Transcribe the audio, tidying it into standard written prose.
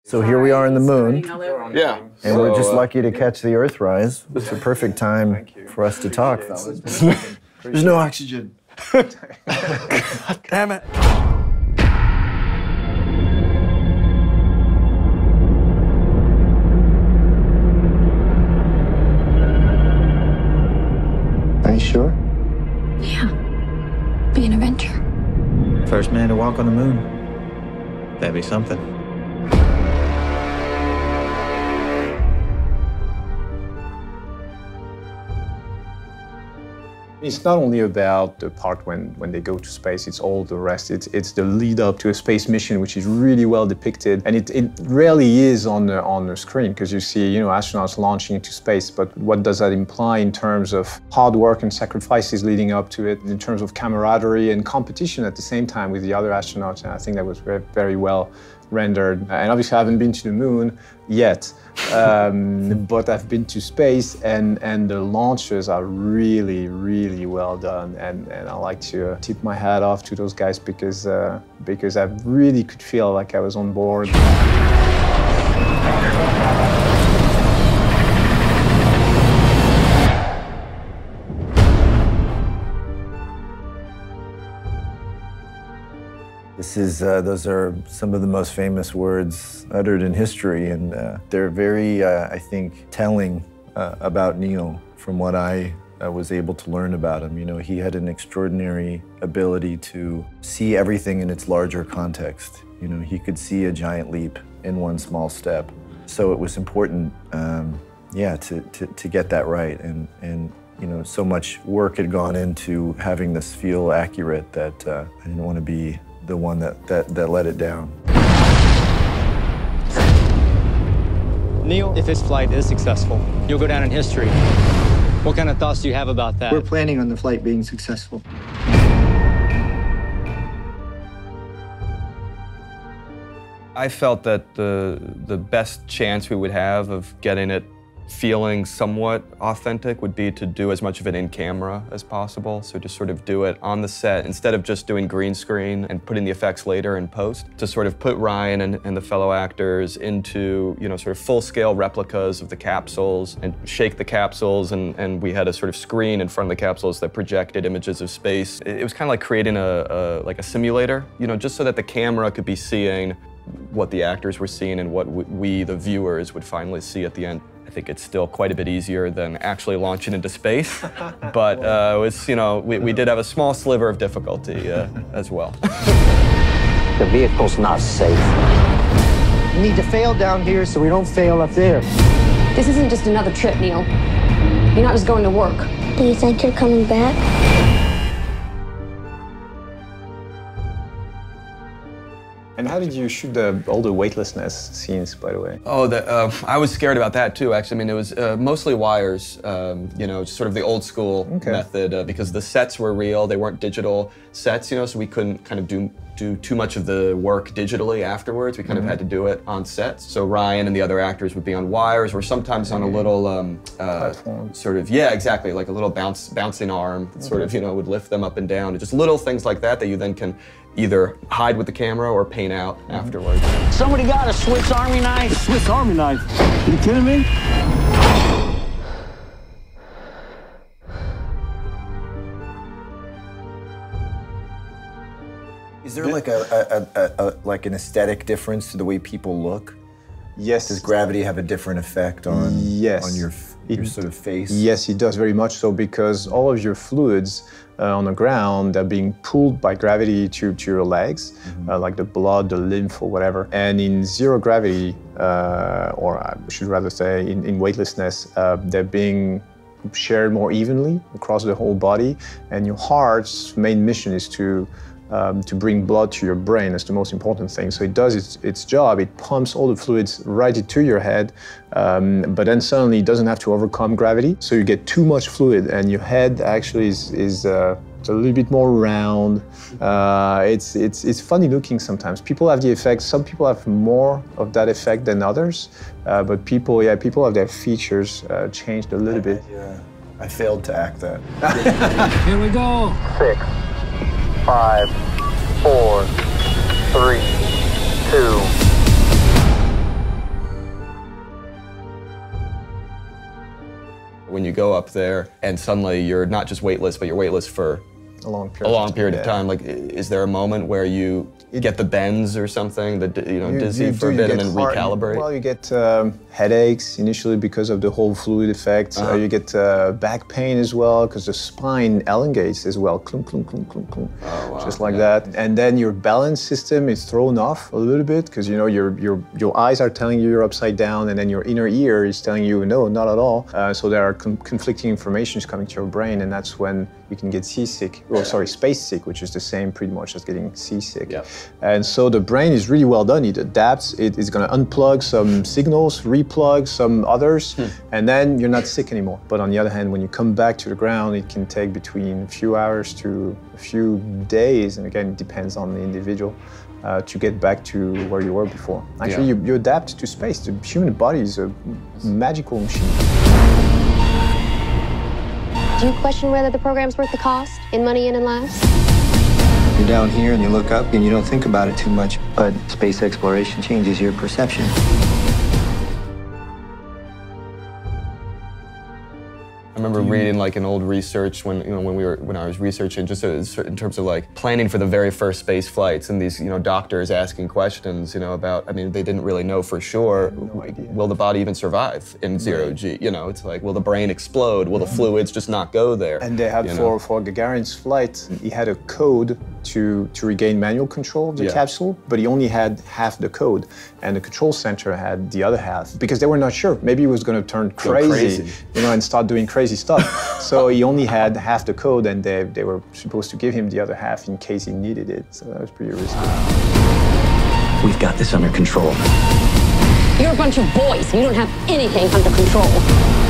So here we are in the moon. Yeah. And we're just lucky to catch the Earthrise. It's a perfect time for us to talk, fellas. There's no oxygen. God damn it. Are you sure? Yeah. Be an adventure. First man to walk on the moon. That'd be something. It's not only about the part when they go to space, it's all the rest. It's the lead up to a space mission, which is really well depicted. And it rarely is on the screen, because you see, astronauts launching into space, but what does that imply in terms of hard work and sacrifices leading up to it, in terms of camaraderie and competition at the same time with the other astronauts? And I think that was very, very well rendered. And obviously I haven't been to the moon yet, but I've been to space, and the launches are really, really well done. And I like to tip my hat off to those guys, because I really could feel like I was on board. Those are some of the most famous words uttered in history, and they're very, I think, telling about Neil from what I was able to learn about him. He had an extraordinary ability to see everything in its larger context. He could see a giant leap in one small step. So it was important, to get that right, and so much work had gone into having this feel accurate that I didn't want to be the one that let it down. Neil, if this flight is successful, you'll go down in history. What kind of thoughts do you have about that? We're planning on the flight being successful. I felt that the best chance we would have of getting it feeling somewhat authentic would be to do as much of it in camera as possible. So just sort of do it on the set instead of just doing green screen and putting the effects later in post. To sort of put Ryan and the fellow actors into, sort of full-scale replicas of the capsules and shake the capsules, and we had a sort of screen in front of the capsules that projected images of space. It was kind of like creating like a simulator, just so that the camera could be seeing what the actors were seeing and what we, the viewers, would finally see at the end. I think it's still quite a bit easier than actually launching into space, but we did have a small sliver of difficulty as well. The vehicle's not safe. We need to fail down here so we don't fail up there. This isn't just another trip, Neil. You're not just going to work. Do you think you're coming back? And how did you shoot all the weightlessness scenes, by the way? Oh, I was scared about that too, actually. I mean, it was mostly wires, sort of the old school method, because the sets were real, they weren't digital sets, so we couldn't kind of do too much of the work digitally afterwards. We kind of had to do it on sets. So Ryan and the other actors would be on wires, or sometimes on a little sort of, yeah, exactly, like a little bouncing arm that sort of, would lift them up and down. And just little things like that that you then can either hide with the camera or paint out afterwards. Somebody got a Swiss Army knife? A Swiss Army knife? Are you kidding me? Is there like an aesthetic difference to the way people look? Yes. Does gravity have a different effect on your sort of face? Yes, it does very much so, because all of your fluids on the ground are being pulled by gravity to your legs, like the blood, the lymph, or whatever. And in zero gravity, or I should rather say in weightlessness, they're being shared more evenly across the whole body. And your heart's main mission is to bring blood to your brain. That's the most important thing. So it does its job. It pumps all the fluids right into your head, but then suddenly it doesn't have to overcome gravity. So you get too much fluid, and your head actually is a little bit more round. It's funny looking sometimes. People have the effect. Some people have more of that effect than others, but people have their features changed a little bit. I failed to act that. Here we go. 6, 5, 4, 3, 2. go up there and suddenly you're not just weightless, but you're weightless for a long period of time. Like, is there a moment where you get the bends or something, that dizzy for a bit and then recalibrate? Well, you get headaches initially because of the whole fluid effect. You get back pain as well because the spine elongates as well, clunk, clunk, clunk, clunk, clunk, just like that. And then your balance system is thrown off a little bit because your eyes are telling you you're upside down, and then your inner ear is telling you no, not at all. So there are conflicting informations coming to your brain, and that's when you can get seasick, or sorry, space sick, which is the same pretty much as getting seasick. Yeah. And so the brain is really well done. It adapts. It is going to unplug some signals, replug some others, and then you're not sick anymore. But on the other hand, when you come back to the ground, it can take between a few hours to a few days, and again, it depends on the individual, to get back to where you were before. Actually, you adapt to space. The human body is a magical machine. Do you question whether the program's worth the cost in money and in lives? You're down here and you look up and you don't think about it too much, but space exploration changes your perception. I remember reading like an old research when I was researching, just in terms of like planning for the very first space flights, and these doctors asking questions about, I mean, they didn't really know for sure, will the body even survive in zero G? It's like, will the brain explode? Will the fluids just not go there? And they had for Gagarin's flight, he had a code to regain manual control of the capsule, but he only had half the code, and the control center had the other half because they were not sure. Maybe he was going to turn crazy. And start doing crazy stuff. So he only had half the code, and they were supposed to give him the other half in case he needed it. So that was pretty risky. We've got this under control. You're a bunch of boys. You don't have anything under control.